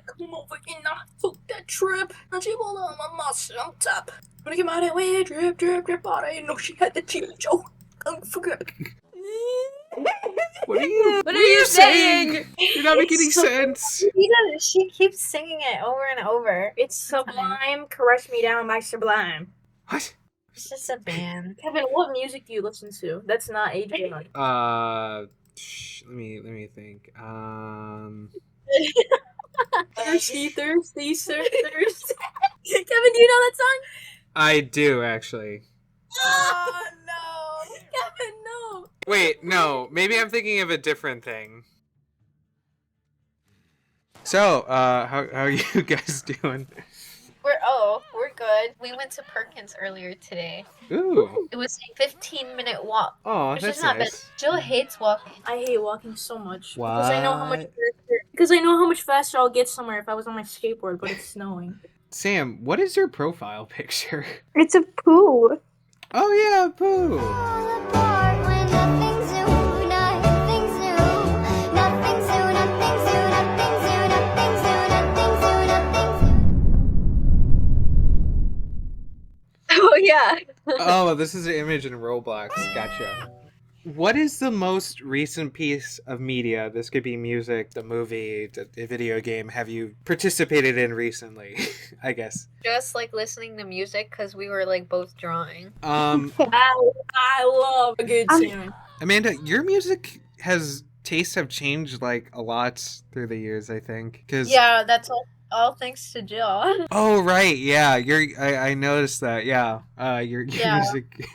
come over and fuck that trip. Now she pulled on my muscle on top. When I came out that way, drip, drip, drip, out. I didn't know she had the teeth, Joe. I forgot. What are you? What are you saying? You're not making any sense. She keeps singing it over and over. It's Sublime, Caress Me Down by Sublime. What? It's just a band. Kevin, what music do you listen to? That's not Adrian. Let me think. Thirsty, thirsty, sir, thirsty. Kevin, do you know that song? I do actually. Oh no, Kevin, no. Wait, no. Maybe I'm thinking of a different thing. So, how are you guys doing? We're good. We went to Perkins earlier today. Ooh. It was a 15-minute walk. Oh, Which that's is not bad. nice. Jill hates walking. I hate walking so much What? because I know how much faster I'll get somewhere if I was on my skateboard, but it's snowing. Sam, what is your profile picture? It's a poo. Oh yeah, Pooh. Oh yeah. Oh, this is an image in Roblox. Gotcha. What is the most recent piece of media? This could be music, the movie, the video game. Have you participated in recently? I guess. Just like listening to music because we were like both drawing. I love a good tune. Amanda, your music tastes have changed like a lot through the years. I think because Yeah, that's all thanks to Jill. Oh right, yeah. I noticed that. Yeah, your Yeah. music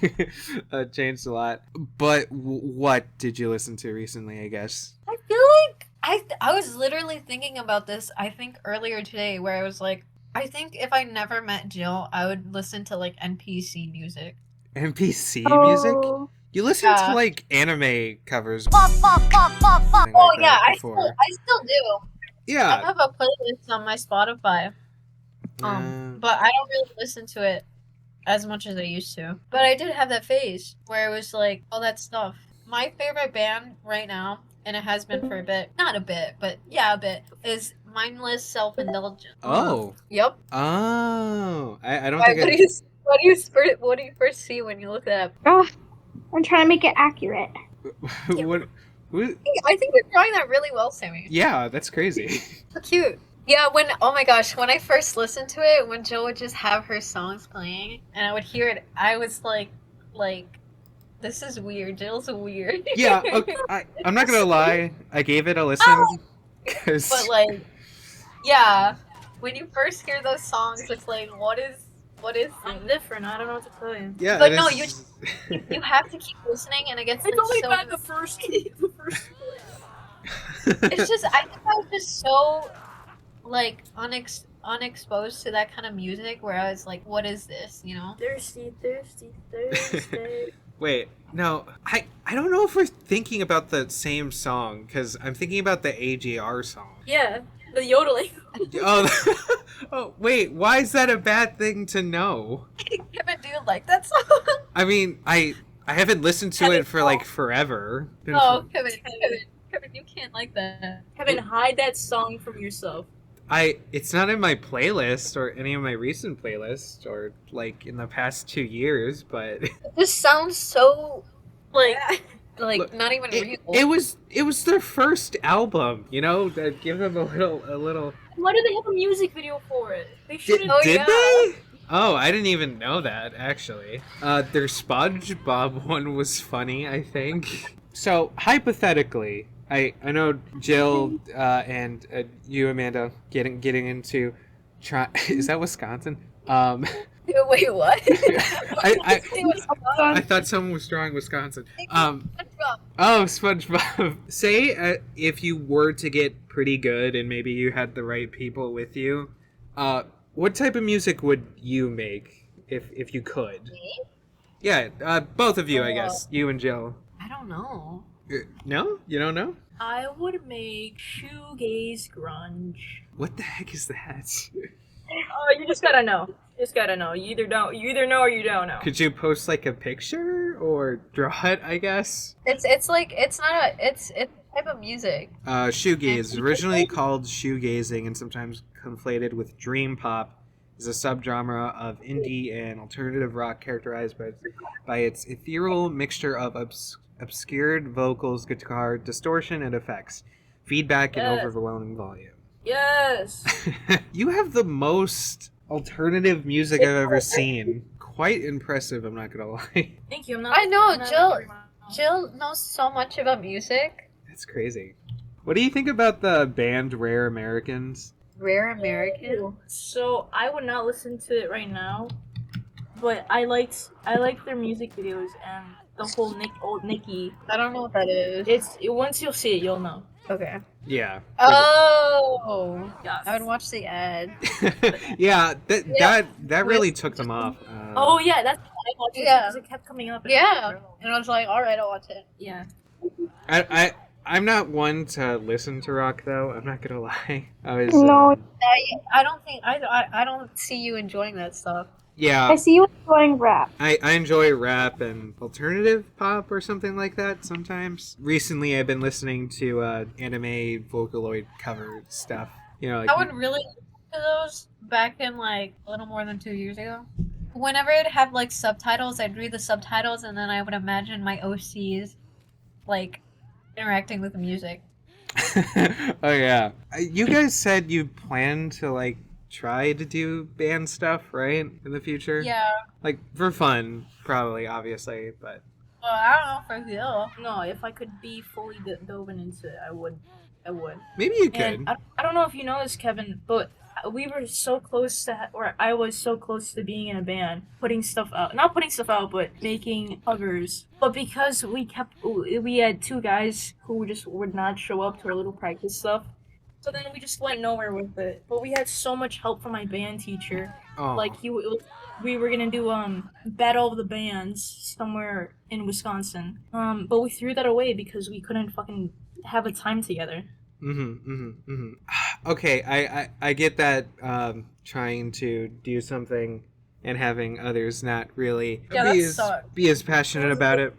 changed a lot. But what did you listen to recently? I guess. I feel like I was literally thinking about this. I think earlier today, where I was like, I think if I never met Jill, I would listen to like NPC music. NPC music. Oh. You listen Yeah. to like anime covers. Oh yeah, I still do. I Yeah. have a playlist on my Spotify. But I don't really listen to it as much as I used to. But I did have that phase where it was like all that stuff. My favorite band right now, and it has been for a bit, not a bit, but yeah, a bit, is Mindless Self-Indulgence. Oh. Yep. Oh. I don't Why, think what do you first see when you look that up? Oh, I'm trying to make it accurate. what. I think you're drawing that really well, Sammy. Yeah, that's crazy. So cute. Yeah, oh my gosh, when I first listened to it, when Jill would just have her songs playing, and I would hear it, I was like, this is weird. Jill's weird. Yeah. Okay, I'm not gonna lie. I gave it a listen. 'Cause- But like, yeah, when you first hear those songs, it's like, what is I'm different. I don't know what to tell you. yeah. But it no, is- you have to keep listening, and it gets It's only so. been the first. It's just I think I was just so like unexposed to that kind of music where I was like, what is this? You know? Thirsty, thirsty, thirsty. Wait, no, I don't know if we're thinking about the same song because I'm thinking about the AGR song. Yeah, the yodeling. Oh, oh, wait, why is that a bad thing to know? Kevin, do you like that song? I mean, I haven't listened to it for like forever. Oh, Kevin, you can't like that. Kevin, hide that song from yourself. It's not in my playlist or any of my recent playlists or like in the past 2 years, but It just sounds so like Look, not even real. it was their first album, you know, that give them a little. Why do they have a music video for it? They Did, shouldn't. Oh, did yeah. they? Oh, I didn't even know that actually. Their SpongeBob one was funny, I think. So hypothetically, I know Jill and you, Amanda, getting into is that Wisconsin? Wait, what? I thought someone was drawing Wisconsin. Oh, SpongeBob. Say if you were to get pretty good and maybe you had the right people with you, what type of music would you make if you could? Me? Yeah, both of you, I guess. You and Jill. I don't know. No? You don't know? I would make shoegaze grunge. What the heck is that? Oh, you just gotta know. You either know or you don't know. Could you post like a picture or draw it, I guess? It's like it's not a it's type of music? Shoegaze, originally called shoegazing and sometimes conflated with dream pop, is a subgenre of indie and alternative rock characterized by its ethereal mixture of obscured vocals, guitar distortion, and effects, feedback, and Yes. overwhelming volume. Yes. You have the most alternative music I've ever seen. Quite impressive, I'm not gonna lie. Thank you. I'm not. I know, I'm not Jill- very much. Jill knows so much about music. That's crazy. What do you think about the band Rare Americans? Rare American. So I would not listen to it right now, but I liked their music videos and the whole Nicki. I don't know what that is. Once you'll see it, you'll know. Okay. Yeah. Oh. Yes. I would watch the ad. Yeah, Yeah. that really took them off. Oh yeah, that's why I watched it Yeah. because it kept coming up. Yeah. And I was like, all right, I'll watch it. Yeah. I'm not one to listen to rock though. I'm not gonna lie. I was No. I don't think I don't see you enjoying that stuff. yeah. I see you enjoying rap. I enjoy rap and alternative pop or something like that sometimes. Recently, I've been listening to anime Vocaloid cover stuff. You know, like I would really listen to those back in like a little more than 2 years ago. Whenever it'd have like subtitles, I'd read the subtitles and then I would imagine my OCs like interacting with the music. oh yeah. You guys said you plan to like try to do band stuff, right, in the future? Yeah. Like for fun, probably, obviously, but Well, I don't know for real. No, if I could be fully dove into it, I would. maybe you could. And I don't know if you know this, Kevin, but we were so close to, or I was so close to being in a band, putting stuff out. Not putting stuff out, but making covers. But because we had two guys who just would not show up to our little practice stuff. So then we just went nowhere with it. But we had so much help from my band teacher. Oh. Like we were gonna do battle of the bands somewhere in Wisconsin. But we threw that away because we couldn't fucking have a time together. Okay, I get that trying to do something and having others not really Yeah, that be as sucked. be as passionate about it.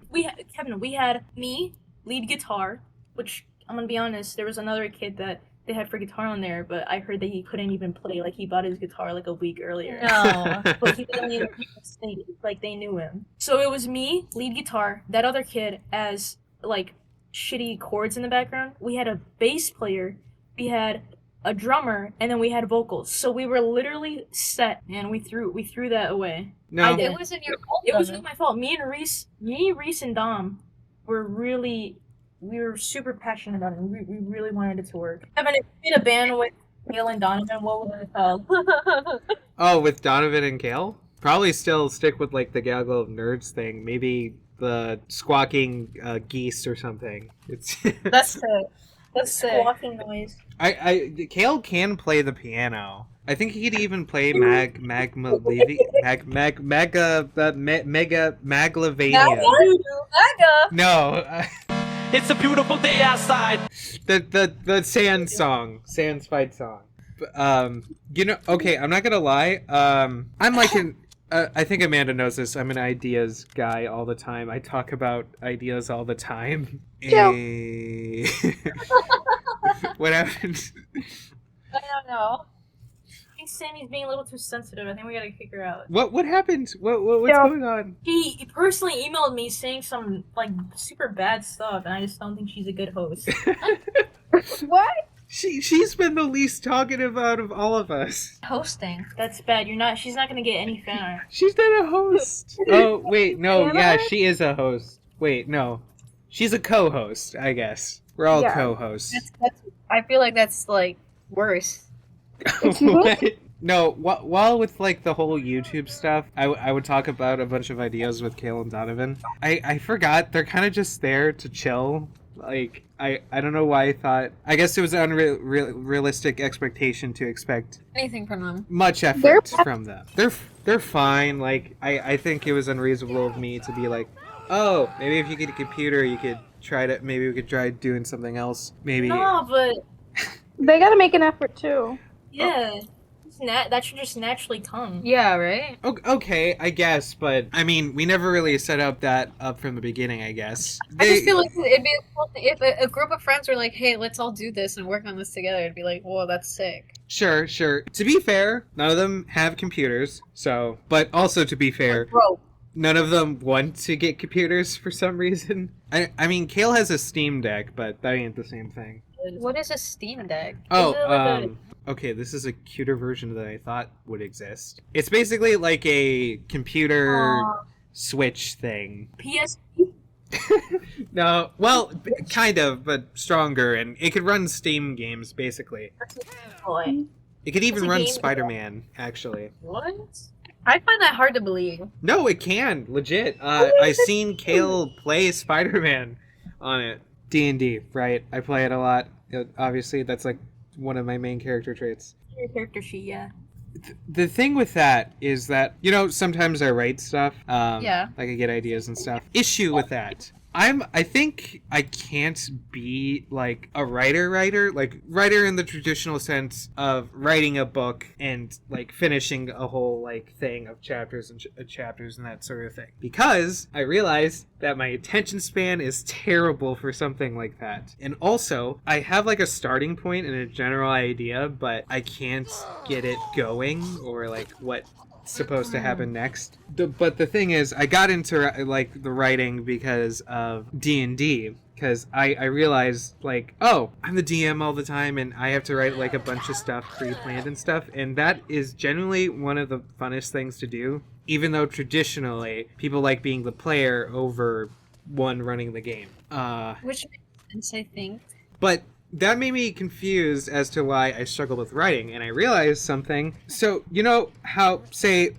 Kevin, we had me lead guitar, which I'm gonna be honest, there was another kid that they had for guitar on there, but I heard that he couldn't even play. Like he bought his guitar like a week earlier. No. But he didn't even like they knew him. So it was me, lead guitar, that other kid as like shitty chords in the background. We had a bass player, we had a drummer, and then we had vocals. So we were literally set, and we threw that away. No. I did. It wasn't your fault. It wasn't my fault. Me, Reese, and Dom we were super passionate about it. And we really wanted it to work. Kevin, if we had a band with Neil and Donovan, what would it called? Oh, with Donovan and Kale? Probably still stick with like the Gaggle of Nerds thing. Maybe the squawking geese or something. It's That's sick. That's sick. Walking noise. Kale can play the piano. I think he could even play Maglavania. Maga. No, It's a beautiful day outside. the Sans song, Sans fight song. You know, okay, I'm not gonna lie. I'm like an. I think Amanda knows this. I'm an ideas guy all the time. I talk about ideas all the time. Joe. What happened? I don't know. I think Sammy's being a little too sensitive. I think we gotta kick her out. What happened? What's Joe. going on? He personally emailed me saying some like super bad stuff, and I just don't think she's a good host. What? She's been the least talkative out of all of us. Hosting. That's bad. She's not gonna get any fan art. She's not a host. Oh wait, no, Am yeah, I? she is a host. Wait, no, she's a co-host. I guess we're all Yeah. co-hosts. That's. I feel like that's like worse. Excuse me? What? No, while with like the whole YouTube stuff, I would talk about a bunch of ideas with Kale and Donovan. I forgot they're kind of just there to chill. Like I don't know why I thought. I guess it was an unrealistic expectation to expect Anything from them. much effort They're- from them. They're fine. Like I think it was unreasonable of me to be like, oh, maybe if you get a computer, you could try to. Maybe we could try doing something else. Maybe. No, but They gotta make an effort too. yeah. that should just naturally come. Yeah, right? Okay, I guess, but I mean, we never really set up that up from the beginning, I guess. I just feel like it'd be a cool thing if a group of friends were like, "Hey, let's all do this and work on this together." It'd be like, "Whoa, that's sick." Sure. To be fair, none of them have computers, so. But also, to be fair, Bro, none of them want to get computers for some reason. I mean, Kale has a Steam Deck, but that ain't the same thing. what is a Steam Deck? Oh, it like okay, this is a cuter version that I thought would exist. It's basically like a computer Switch thing. PSP. No, well, kind of, but stronger, and it could run Steam games, basically. Boy. It could even What's a run game? Spider-Man, actually. What? I find that hard to believe. No, it can, legit. I've seen Kale play Spider-Man on it. D&D, right? I play it a lot. Obviously, that's like one of my main character traits. Your character sheet, yeah. The thing with that is that, sometimes I write stuff. Yeah. Like I get ideas and stuff. Issue with that. I think I can't be like a writer, like writer in the traditional sense of writing a book and like finishing a whole like thing of chapters and chapters and that sort of thing. Because I realized that my attention span is terrible for something like that. And also, I have like a starting point and a general idea, but I can't get it going or like what's supposed to happen next. But the thing is, I got into like the writing because of D&D, because I realized like, oh, I'm the DM all the time and I have to write like a bunch of stuff pre-planned and stuff, and that is generally one of the funnest things to do, even though traditionally people like being the player over one running the game. Which makes sense, I think. But that made me confused as to why I struggle with writing, and I realized something. So, you know how, say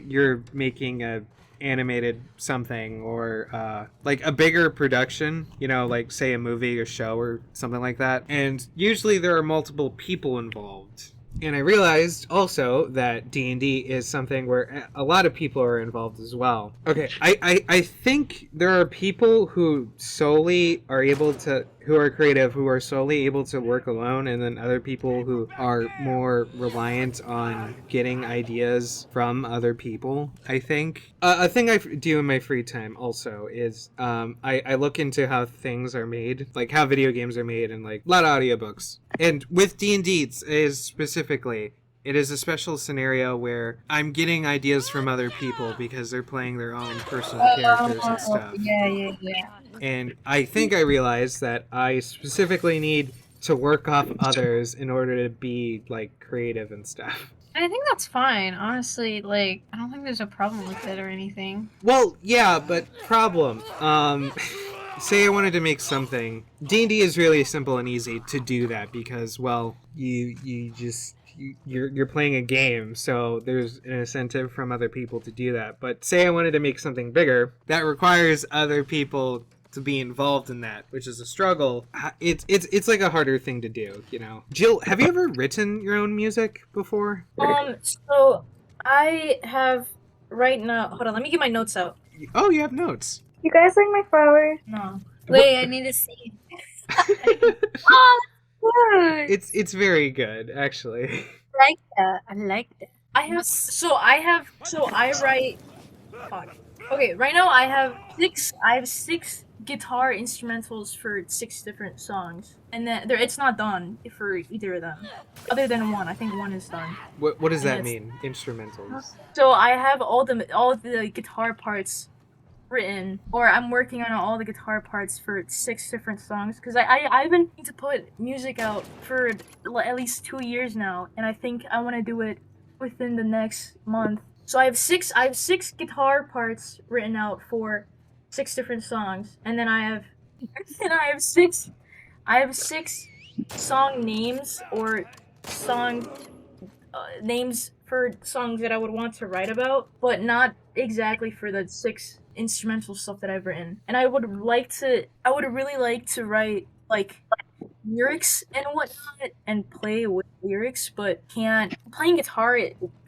you're making a animated something or like a bigger production, like say a movie or show or something like that, and usually there are multiple people involved. And I realized also that D&D is something where a lot of people are involved as well. Okay, I think there are people who solely are able to, who are creative, who are solely able to work alone, and then other people who are more reliant on getting ideas from other people, I think. A thing I do in my free time also is I look into how things are made, like how video games are made, and like a lot of audiobooks. And with D&D is specifically, it is a special scenario where I'm getting ideas from other people because they're playing their own personal characters and stuff. Yeah. And I think I realized that I specifically need to work off others in order to be like creative and stuff. I think that's fine, honestly. Like, I don't think there's a problem with it or anything. Well, yeah, but problem. Say I wanted to make something. D&D is really simple and easy to do that because, well, you're playing a game, so there's an incentive from other people to do that. But say I wanted to make something bigger, that requires other people to be involved in that, which is a struggle. It's like a harder thing to do, Jill, have you ever written your own music before? So I have right now. Hold on, let me get my notes out. Oh, you have notes. You guys like my flowers? No. Wait, I need to see. It's very good, actually. I like that. I write. Fuck. Okay, right now I have six guitar instrumentals for 6 different songs, and then it's not done for either of them, other than one. I think one is done. What does that Yes. mean? Instrumentals. So I have all the guitar parts written, or I'm working on all the guitar parts for 6 different songs, because I've been trying to put music out for at least 2 years now, and I think I want to do it within the next month. So I have six guitar parts written out for 6 different songs, and then I have six song names or song names for songs that I would want to write about, but not exactly for the 6 instrumental stuff that I've written. And I would really like to write like lyrics and whatnot and play with lyrics, but can't. Playing guitar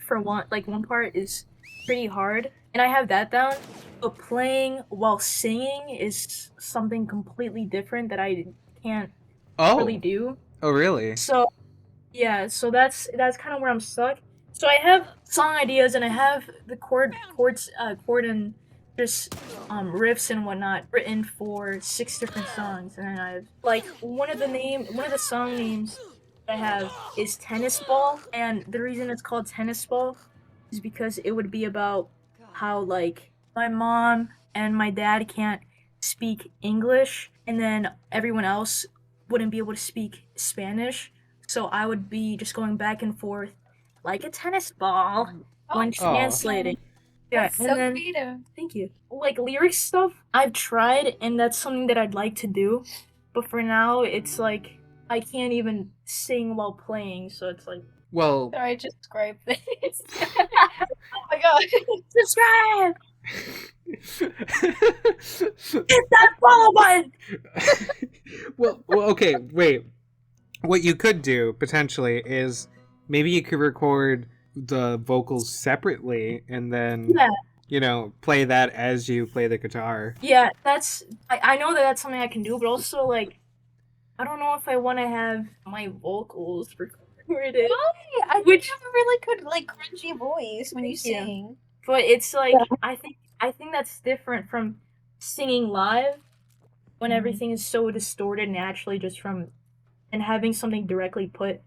for one part is pretty hard, and I have that down, but playing while singing is something completely different that I can't really do. Oh, really? So Yeah, so that's kind of where I'm stuck. So I have song ideas and I have the chord and just riffs and whatnot written for 6 different songs, and then I've like one of the song names I have is Tennis Ball, and the reason it's called Tennis Ball is because it would be about how like my mom and my dad can't speak English, and then everyone else wouldn't be able to speak Spanish. So I would be just going back and forth like a tennis ball when translating. Yeah, That's and so then creative. thank you. Like lyric stuff, I've tried, and that's something that I'd like to do. But for now, it's like I can't even sing while playing, so it's like Well, Sorry, just describe this. Oh my god. subscribe. Hit that follow button. well, okay, wait. What you could do potentially is maybe you could record the vocals separately and then Yeah. play that as you play the guitar. Yeah, I know that that's something I can do, but also like I don't know if I want to have my vocals recorded. I think Which- you have a really good, like, cringy voice when you Thank you. sing. But it's like I think that's different from singing live when everything is so distorted naturally just from and having something directly put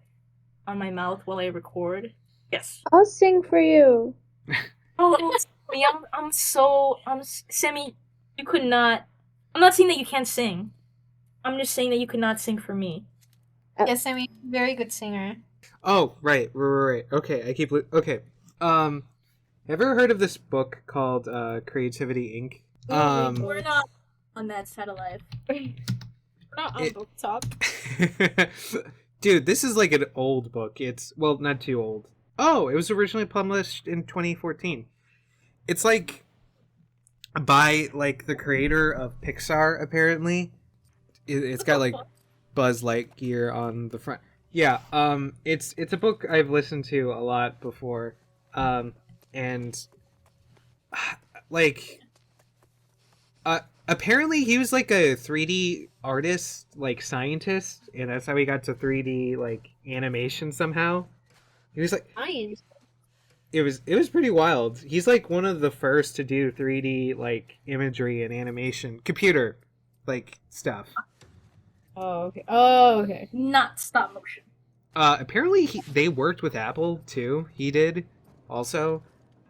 on my mouth while I record. Yes. I'll sing for you. Oh, Sammy, Sammy, you could not. I'm not saying that you can't sing. I'm just saying that you could not sing for me. Yes, I mean, very good singer. Oh, right. Okay, okay. Ever heard of this book called Creativity Inc? We're not on that side of life. We're not on It- book talk. Dude, this is like an old book. It's, well, not too old. Oh, it was originally published in 2014. It's like by like the creator of Pixar, apparently. It's got like Buzz Lightyear on the front. Yeah, it's a book I've listened to a lot before. And like apparently he was like a 3D artist, like scientist, and that's how he got to 3D like animation somehow. He was like Science. it was pretty wild. He's like one of the first to do 3D like imagery and animation, computer like stuff. Oh, okay. Oh, okay. Not stop motion. Apparently they worked with Apple too. He did also.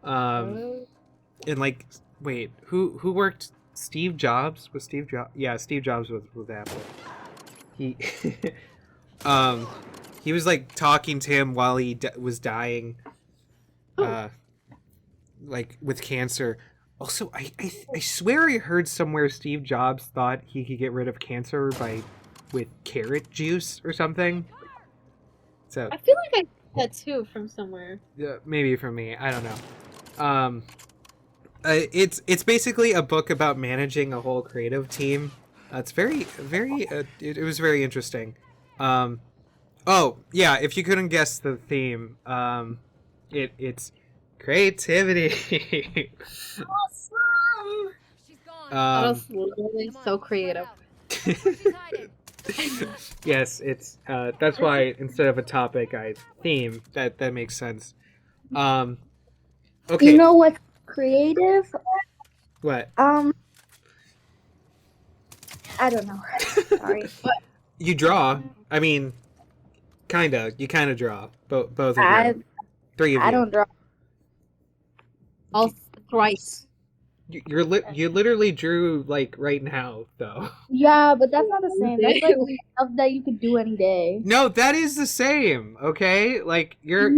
And like wait, who worked? Steve Jobs? Was Steve Jobs? Yeah, Steve Jobs was with Apple. He he was like talking to him while he was dying like with cancer. Also, I swear I heard somewhere Steve Jobs thought he could get rid of cancer with carrot juice or something. So I feel like I heard that too from somewhere. maybe from me, I don't know. It's basically a book about managing a whole creative team. It's very it was very interesting. Oh yeah, if you couldn't guess the theme, it's creativity. Awesome. That was literally so creative. Yes, it's that's why instead of a topic I theme. That makes sense. Okay. You know what's creative? What? I don't know. Sorry. You draw. I mean, kinda. You kinda draw. Both of I you. Three of you. I don't draw. All thrice. You literally drew like right now though. Yeah, but that's not the same. That's like stuff that you could do any day. No, that is the same. Okay, like your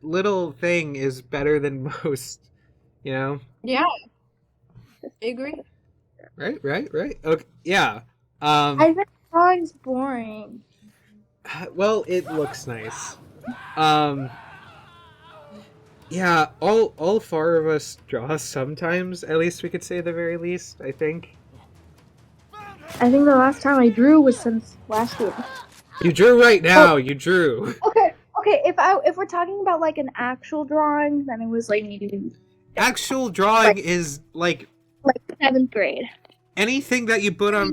little thing is better than most. You know. Yeah. I agree. Right. Okay. Yeah. I think drawing's boring. Well, it looks nice. Yeah, all four of us draw sometimes. At least we could say the very least. I think. I think the last time I drew was since last year. You drew right now. You drew. Okay. If we're talking about like an actual drawing, then it was like maybe Actual drawing is like 7th grade. anything that you put on,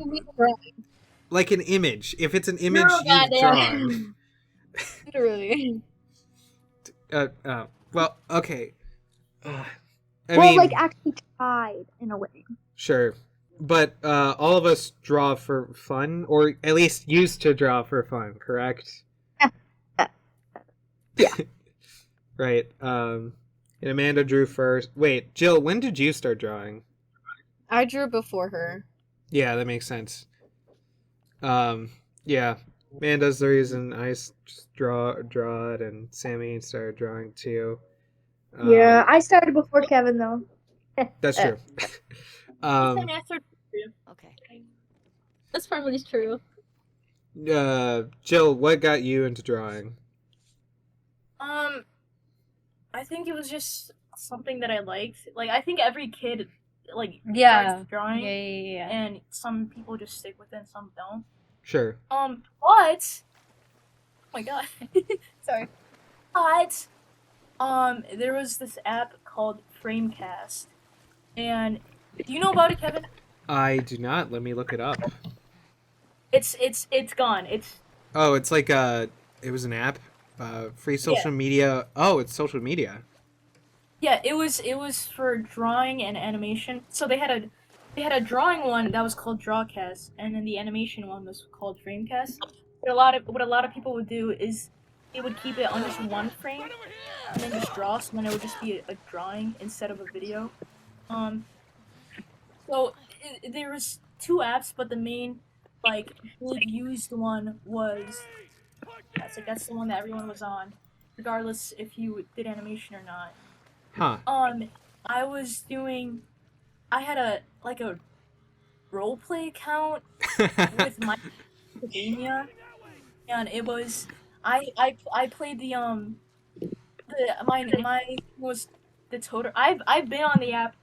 like an image. If it's an image No, you've goddamn. drawn. Literally. Well, okay. I well, mean, like actually tried in a way. sure. But all of us draw for fun, or at least used to draw for fun, correct? Yeah. Right. And Amanda drew first. Wait, Jill, when did you start drawing? I drew before her. Yeah, that makes sense. Yeah. Amanda's the reason I just draw it, and Sammy started drawing too. Yeah, I started before Kevin though. That's true. Sammy, I started Okay. That's probably true. Jill, what got you into drawing? I think it was just something that I liked. Like, I think every kid, like, Yeah. starts drawing, Yeah. and some people just stick with it, and some don't. Sure. But, oh my god, sorry. But, there was this app called Framecast, and do you know about it, Kevin? I do not. Let me look it up. It's gone. Oh, it's like it was an app, free social media. Oh, it's social media. Yeah, it was for drawing and animation. So they had a drawing one that was called Drawcast, and then the animation one was called Framecast. What a lot of people would do is they would keep it on just one frame and then just draw, so then it would just be a drawing instead of a video. So there was two apps, but the main like really used one was that's the one that everyone was on, regardless if you did animation or not. Huh. I had a roleplay account with my Academia, and it was I played mine was the total. I've been on the app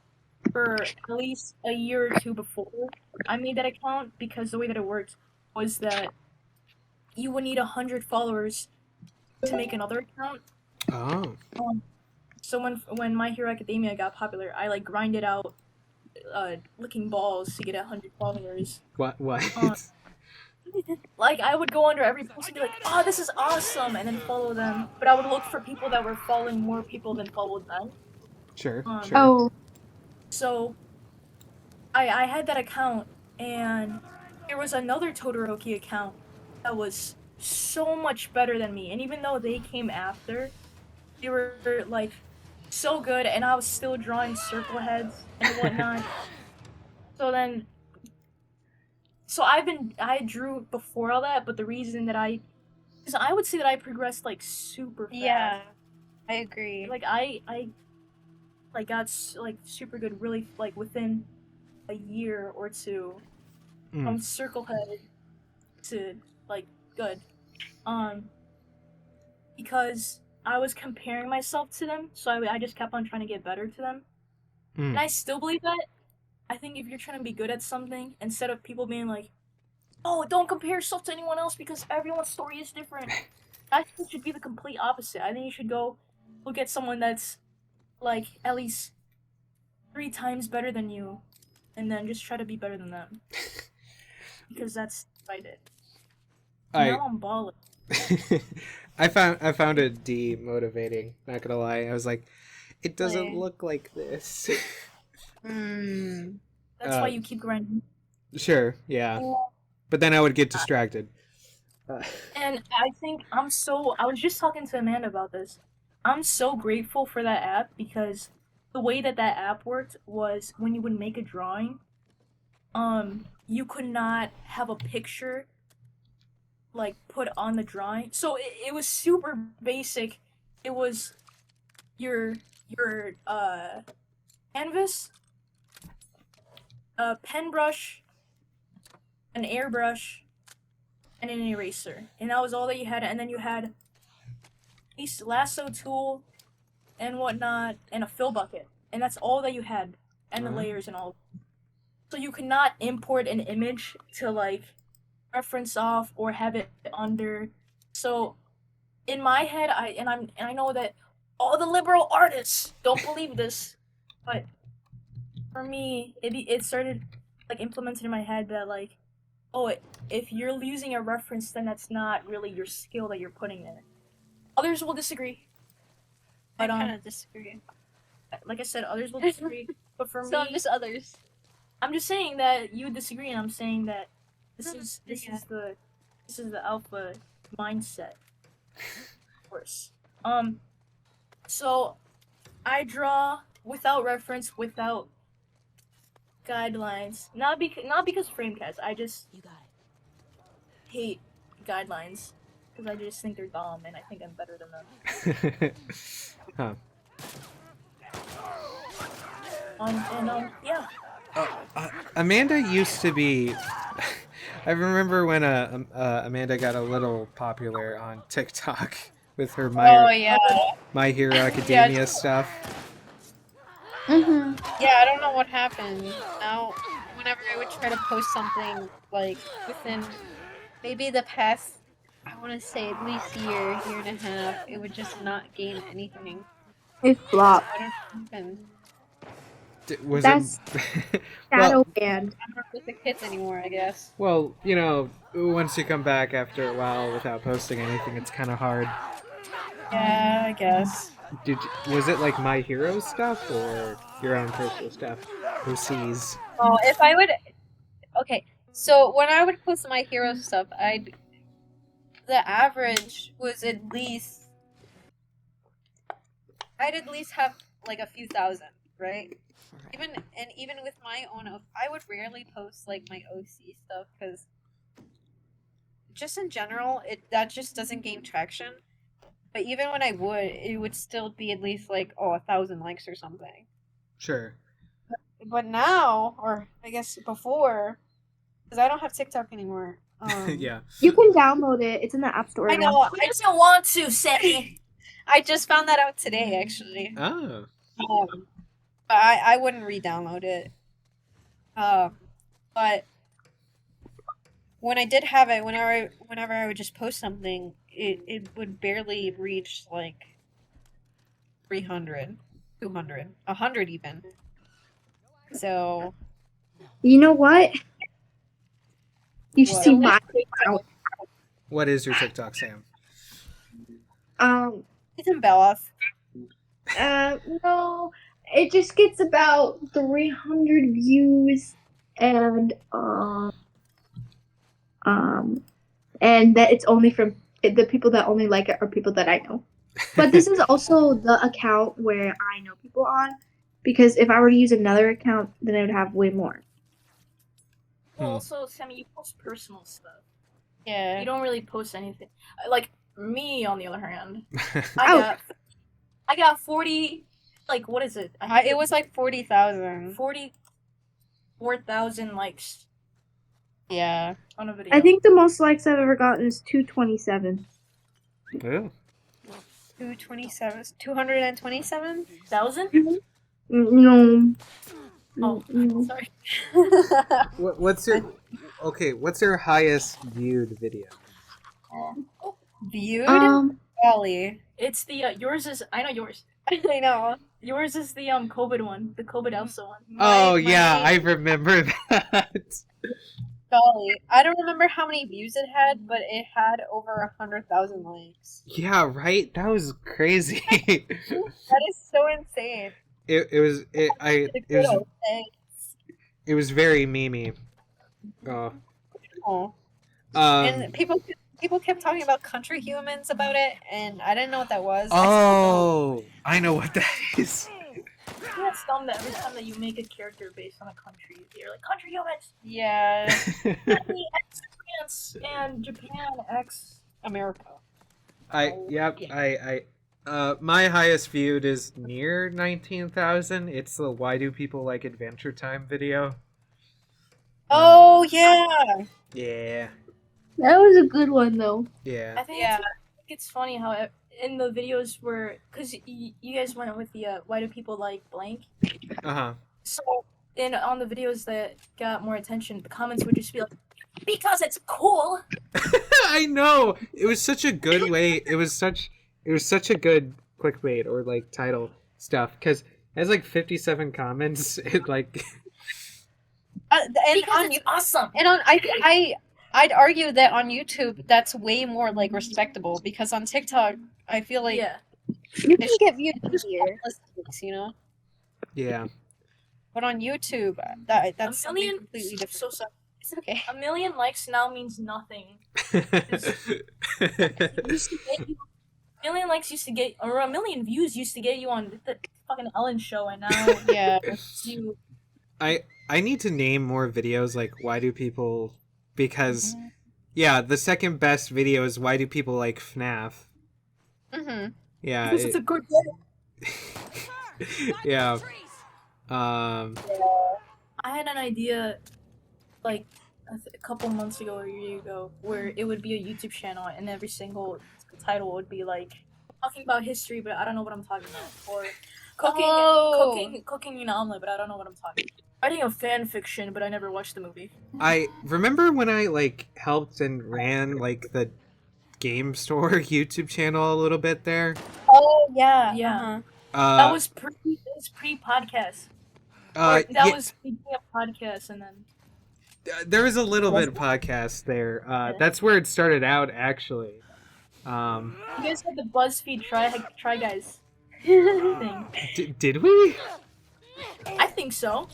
for at least a year or two before I made that account, because the way that it worked was that you would need 100 followers to make another account. Oh. So when My Hero Academia got popular, I like grinded out, licking balls to get 100 followers. What? Like, I would go under every post and be like, "Oh, this is awesome," and then follow them. But I would look for people that were following more people than followed them. Sure. Sure. Oh, So I had that account, and there was another Todoroki account that was so much better than me. And even though they came after, they were like so good, and I was still drawing circle heads and whatnot. So I drew before all that, but the reason that because I would say that I progressed like super fast. Yeah. I agree. Like I like got like super good really like within a year or two, from circle head to like good, because I was comparing myself to them, so I just kept on trying to get better to them, and I still believe that. I think if you're trying to be good at something, instead of people being like, "Oh, don't compare yourself to anyone else because everyone's story is different," I think it should be the complete opposite. I think you should go look at someone that's like at least 3 times better than you, and then just try to be better than them. Because that's what I did. Now I'm balling. I found it demotivating. Not gonna lie, I was like, it doesn't look like this. That's why you keep grinding. Sure, yeah. But then I would get distracted. And I think I was just talking to Amanda about this. I'm so grateful for that app, because the way that app worked was when you would make a drawing, you could not have a picture like put on the drawing. So it was super basic. It was your canvas, a pen brush, an airbrush, and an eraser, and that was all that you had. And then you had a lasso tool and whatnot, and a fill bucket, and that's all that you had, and the layers and all. So you could not import an image to like reference off or have it under. So in my head, I know that all the liberal artists don't believe this, but for me, it started like implemented in my head that like, oh, if you're using a reference, then that's not really your skill that you're putting in. Others will disagree. I But kind of disagree. like I said, others will disagree. But for So me, I'm just others. I'm just saying that you disagree, and I'm saying that this No, is yeah. the alpha mindset. Of course. So I draw without reference, without guidelines. Not because Framecast. I just hate guidelines because I just think they're dumb, and I think I'm better than them. Huh. Yeah. Amanda used to be. I remember when Amanda got a little popular on TikTok with her Oh yeah. My Hero Academia Yeah. stuff. Mm-hmm. Yeah, I don't know what happened. Now, whenever I would try to post something like within maybe the past, I want to say at least year and a half, it would just not gain anything. It flopped. I don't know what happened. Was That's it? Shadow band. I'm not with the kids anymore, I guess. Well, you know, once you come back after a while without posting anything, it's kind of hard. Yeah, I guess. Was it like My Hero stuff or your own personal stuff? OCs. Oh, if I would. Okay, so when I would post my hero stuff, the average was at least. I'd at least have like a few thousand, right? Even with my own, I would rarely post like my OC stuff because just in general, that just doesn't gain traction. But even when I would, it would still be at least like 1,000 likes or something. Sure. But now, or I guess before, because I don't have TikTok anymore. Yeah. You can download it. It's in the App Store. I now. know. I just don't want to, Sammy. I just found that out today, actually. Oh. But I wouldn't re-download it. But when I did have it, whenever I would just post something, it would barely reach like 300, 200, 100 even. So You know what? You should What? see my account. What is your TikTok, Sam? it's in Beloff. No, it just gets about 300 views, and that it's only from the people that only like it are people that I know. But this is also the account where I know people on, because if I were to use another account, then I would have way more. Well, also, Sammy, you post personal stuff. Yeah. You don't really post anything. Like me, on the other hand, Oh. I got 40. Like, what is it? It was like 40,000. 44,000 likes Yeah. on a video. I think the most likes I've ever gotten is 227. Oh. 227. 227? 1,000? No. Oh, No. sorry. What's your highest viewed video? Viewed? Golly. It's the yours is. I know yours. I know. Yours is the COVID one, the COVID Elsa one. Oh my yeah, name- I remember that. Golly. I don't remember how many views it had, but it had over 100,000 likes. Yeah, right. That was crazy. That is so insane. it was very memey. Oh. Oh. Um, And people kept talking about country humans about it, and I didn't know what that was. I still don't. oh, I know what that is. Yeah, it's dumb that every time that you make a character based on a country, you're like country humans, Yeah. Germany X France, and Japan X. America. My highest viewed is near 19,000. It's the Why Do People Like Adventure Time video. Oh, yeah. Yeah. That was a good one, though. Yeah. I think it's funny how in the videos where, because you guys went with the why do people like blank? Uh-huh. So on the videos that got more attention, the comments would just be like, because it's cool. I know. It was such a good way. It was such a good clickbait or like title stuff cuz it has like 57 comments. It like And Because on it's you awesome. and on I'd argue that on YouTube that's way more like respectable because on TikTok I feel like Yeah. You can it's get viewed just easier. pointless takes, you know. Yeah. But on YouTube, A that's something million. completely different. So sorry. It's okay. A million likes now means nothing. It used to get you. A million likes used to get, or a million views used to get you on the fucking Ellen show, and now Yeah. it's you. I need to name more videos like why do people, because yeah, the second best video is why do people like FNAF. Mm-hmm. Yeah. Because it's a good game. Yeah. I had an idea, like a couple months ago or a year ago, where it would be a YouTube channel, and every single title would be like talking about history, but I don't know what I'm talking about, or cooking an omelet, but I don't know what I'm talking about. Writing a fan fiction, but I never watched the movie. I remember when I like helped and ran like the game store YouTube channel a little bit there. Oh yeah. Yeah. Uh-huh. That was pre podcast. That yeah, was speaking of podcasts, and then there was a little bit of podcast there. That's where it started out actually. you guys had the BuzzFeed Try Guys thing. Did we? I think so.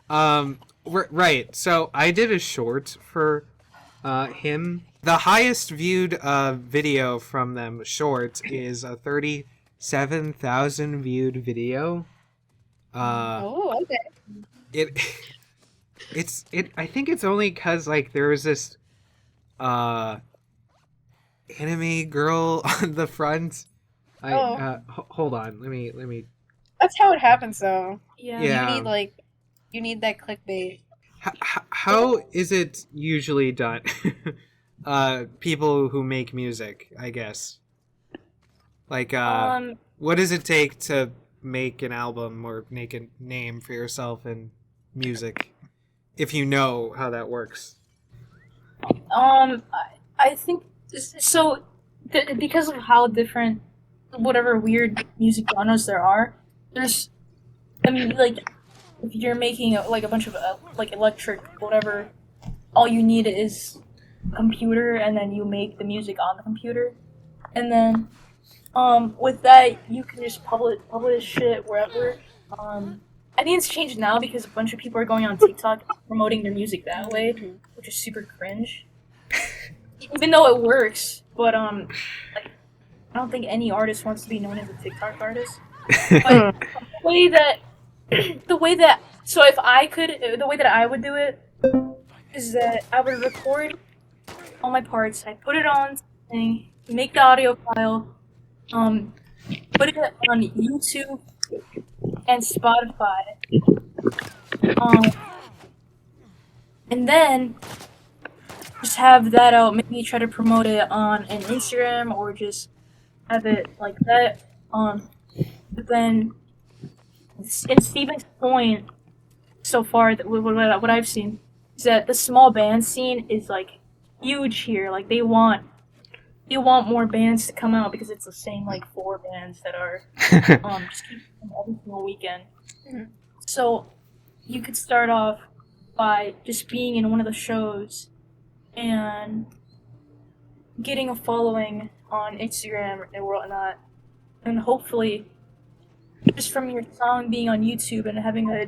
Right. So I did a short for him. The highest viewed video from them short is a 37,000 viewed video. Oh, okay. It's I think it's only because like there was this anime girl on the front. Hold on, let me. That's how it happens, though. Yeah. Yeah. You need that clickbait. How is it usually done? People who make music, I guess. Like, what does it take to make an album or make a name for yourself in music? If you know how that works. I think so. Because of how different, whatever weird music genres there are, there's, I mean, like, if you're making like a bunch of like electric whatever, all you need is a computer, and then you make the music on the computer, and then with that you can just publish it wherever. I think it's changed now because a bunch of people are going on TikTok promoting their music that way, which is super cringe. Even though it works, but like, I don't think any artist wants to be known as a TikTok artist. But the way that so if I could, the way that I would do it is that I would record all my parts, I put it on something, make the audio file, put it on YouTube and Spotify, and then just have that out. Maybe try to promote it on an Instagram or just have it like that. But then, in Steven's point so far, that what I've seen is that the small band scene is like huge here. Like they want more bands to come out because it's the same like 4 bands that are just keep them every single weekend. So you could start off by just being in one of the shows and getting a following on Instagram and whatnot, and hopefully just from your song being on YouTube and having a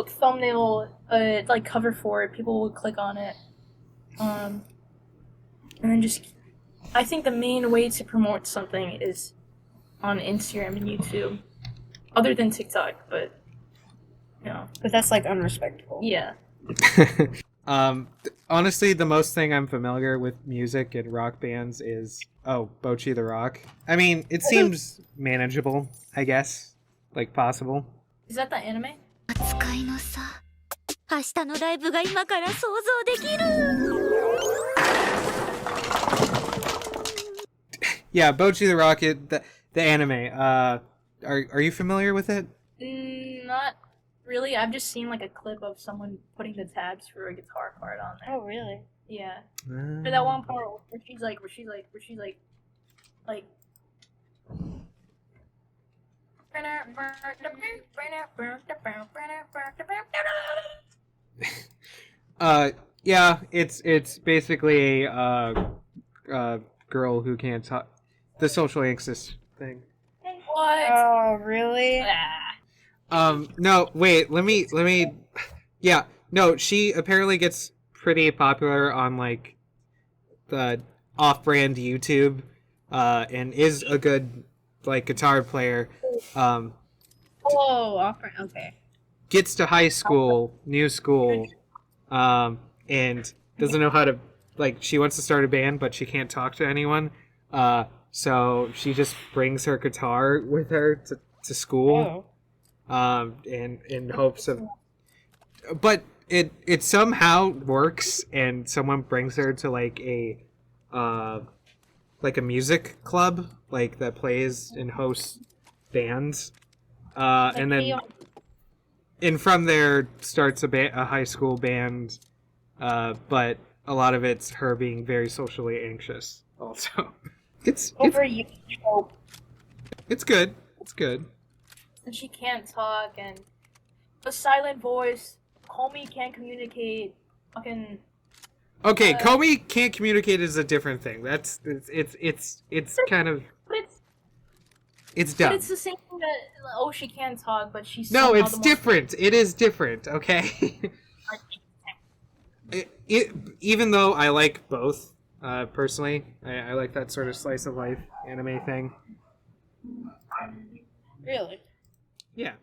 thumbnail, like cover for it, people will click on it, and then just, I think the main way to promote something is on Instagram and YouTube, other than TikTok, but you know. But that's like unrespectable. Yeah. Honestly, the most thing I'm familiar with music and rock bands is Bocchi the Rock. I mean, it seems manageable, I guess, like possible. Is that the anime? 扱いのさ明日のライブが今から想像できる Yeah, Bocchi the Rock, the anime. Are you familiar with it? Not really. I've just seen like a clip of someone putting the tabs for a guitar part on there. Oh, really? Yeah. For that one part where she's like Yeah, it's basically a girl who can't talk. The social anxious thing. What? Oh, really? No, wait, let me, yeah, no, she apparently gets pretty popular on, like, the off-brand YouTube, and is a good, like, guitar player, Oh, okay. gets to high school, new school, and doesn't know how to, like, she wants to start a band, but she can't talk to anyone, so she just brings her guitar with her to school. In hopes of, but it somehow works, and someone brings her to like a music club like that plays and hosts bands, and then from there starts a high school band, but a lot of it's her being very socially anxious. Also, it's good. It's good. And she can't talk, and a silent voice. Comey can't communicate. Fucking. Okay, Comey can't communicate is a different thing. It's kind of, it's dumb. But it's the same thing that she can't talk, but she's No, somehow it's the most- different. It is different. Okay. Even though I like both, personally, I like that sort of slice of life anime thing. Really? Yeah.